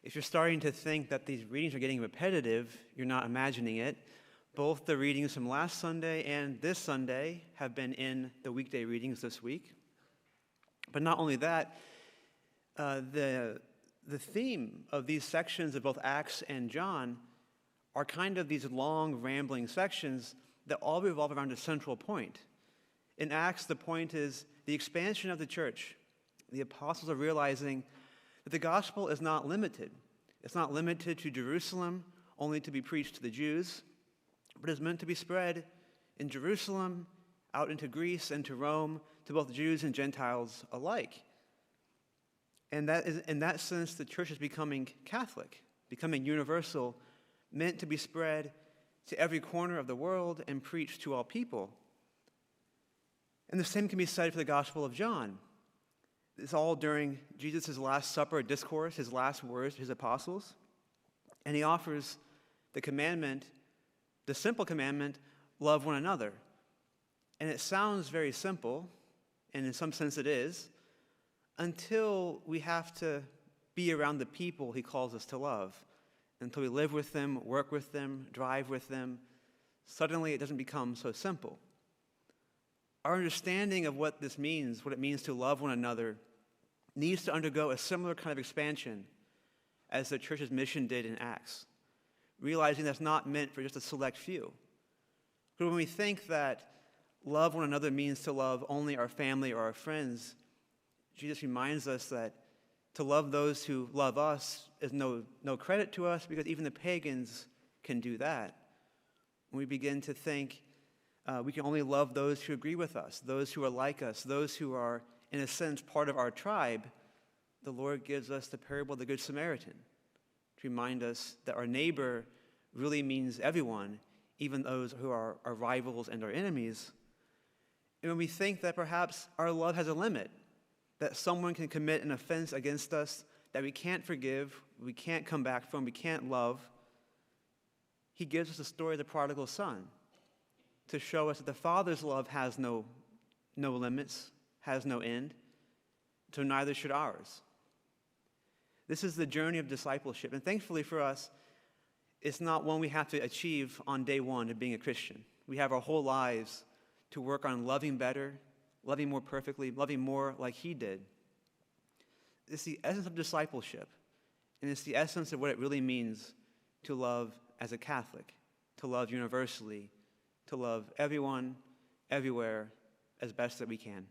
If you're starting to think that these readings are getting repetitive, you're not imagining it. Both the readings from last Sunday and this Sunday have been in the weekday readings this week. But not only that, the theme of these sections of both Acts and John are kind of these long, rambling sections that all revolve around a central point. In Acts, the point is the expansion of the church. The apostles are realizing that the gospel is not limited. It's not limited to Jerusalem, only to be preached to the Jews, but is meant to be spread in Jerusalem, out into Greece and to Rome, to both Jews and Gentiles alike. And that is, in that sense, the church is becoming Catholic, becoming universal, meant to be spread to every corner of the world and preached to all people. And the same can be said for the Gospel of John. It's all during Jesus' Last Supper discourse, his last words to his apostles. And he offers the commandment, the simple commandment, love one another. And it sounds very simple, and in some sense it is, until we have to be around the people he calls us to love. Until we live with them, work with them, drive with them, suddenly it doesn't become so simple. Our understanding of what this means, what it means to love one another, needs to undergo a similar kind of expansion as the church's mission did in Acts, realizing that's not meant for just a select few. But when we think that love one another means to love only our family or our friends, Jesus reminds us that to love those who love us is no credit to us, because even the pagans can do that. When we begin to think we can only love those who agree with us, those who are like us, those who are, in a sense, part of our tribe, the Lord gives us the parable of the Good Samaritan to remind us that our neighbor really means everyone, even those who are our rivals and our enemies. And when we think that perhaps our love has a limit, that someone can commit an offense against us that we can't forgive, we can't come back from, we can't love, he gives us the story of the prodigal son to show us that the Father's love has no limits, has no end, so neither should ours. This is the journey of discipleship, and thankfully for us, it's not one we have to achieve on day one of being a Christian. We have our whole lives to work on loving better, loving more perfectly, loving more like he did. It's the essence of discipleship, and it's the essence of what it really means to love as a Catholic, to love universally, to love everyone, everywhere, as best that we can.